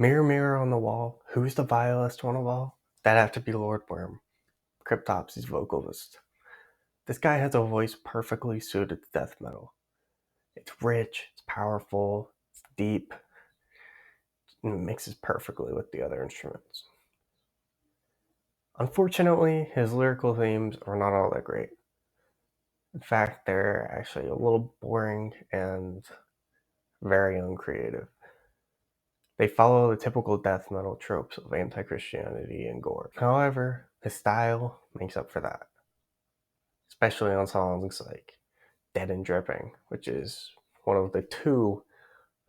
Mirror, mirror on the wall, who's the vilest one of all? That'd have to be Lord Worm, Cryptopsy's vocalist. This guy has a voice perfectly suited to death metal. It's rich, it's powerful, it's deep, and it mixes perfectly with the other instruments. Unfortunately, his lyrical themes are not all that great. In fact, they're actually a little boring and very uncreative. They follow the typical death metal tropes of anti-Christianity and gore. However, his style makes up for that, especially on songs like Dead and Dripping, which is one of the two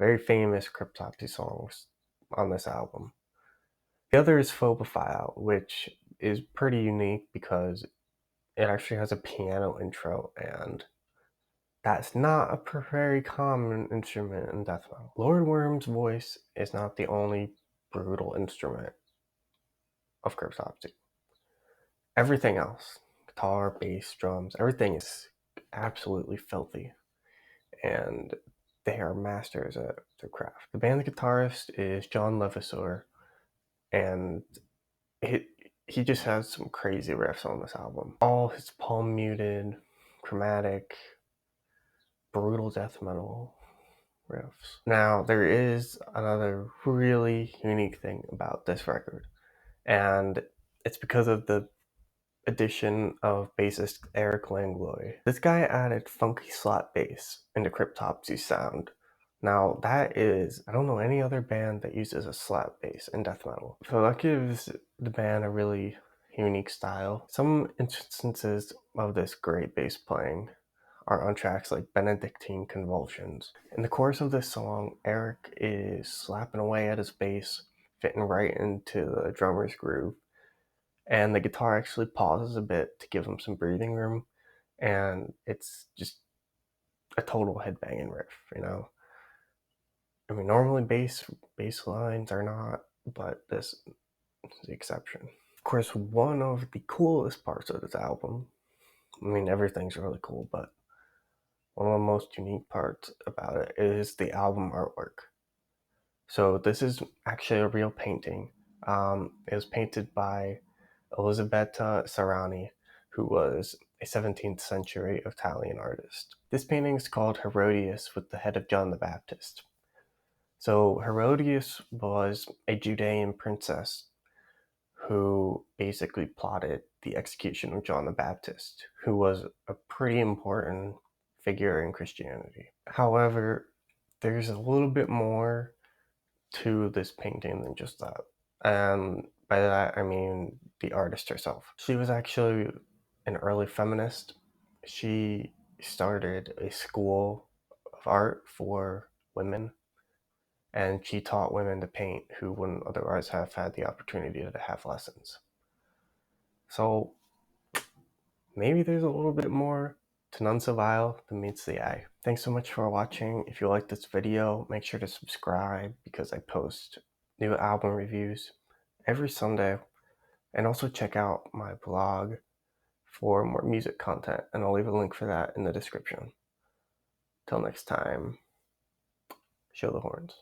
very famous Cryptopsy songs on this album. The other is Phobophile, which is pretty unique because it actually has a piano intro, and that's not a very common instrument in death metal. Lord Worm's voice is not the only brutal instrument of Cryptopsy. Everything else, guitar, bass, drums, everything is absolutely filthy, and they are masters at their craft. The band's guitarist is John Levasseur, and he just has some crazy riffs on this album. All his palm muted, chromatic, brutal death metal riffs. Now, there is another really unique thing about this record, and it's because of the addition of bassist Eric Langlois. This guy added funky slap bass into Cryptopsy's sound. Now that is, I don't know any other band that uses a slap bass in death metal. So that gives the band a really unique style. Some instances of this great bass playing are on tracks like Benedictine Convulsions. In the chorus of this song, Eric is slapping away at his bass, fitting right into the drummer's groove, and the guitar actually pauses a bit to give him some breathing room, and it's just a total headbanging riff, you know? I mean, normally bass lines are not, but this is the exception. Of course, one of the coolest parts of this album, I mean, everything's really cool, but one of the most unique parts about it is the album artwork. So this is actually a real painting. It was painted by Elisabetta Serrani, who was a 17th century Italian artist. This painting is called Herodias with the head of John the Baptist. So Herodias was a Judean princess who basically plotted the execution of John the Baptist, who was a pretty important figure in Christianity. However, there's a little bit more to this painting than just that. And by that, I mean the artist herself. She was actually an early feminist. She started a school of art for women, and she taught women to paint who wouldn't otherwise have had the opportunity to have lessons. So maybe there's a little bit more to None So Vile than meets the eye. Thanks so much for watching. If you like this video, make sure to subscribe because I post new album reviews every Sunday, and also check out my blog for more music content, and I'll leave a link for that in the description. Till next time, show the horns.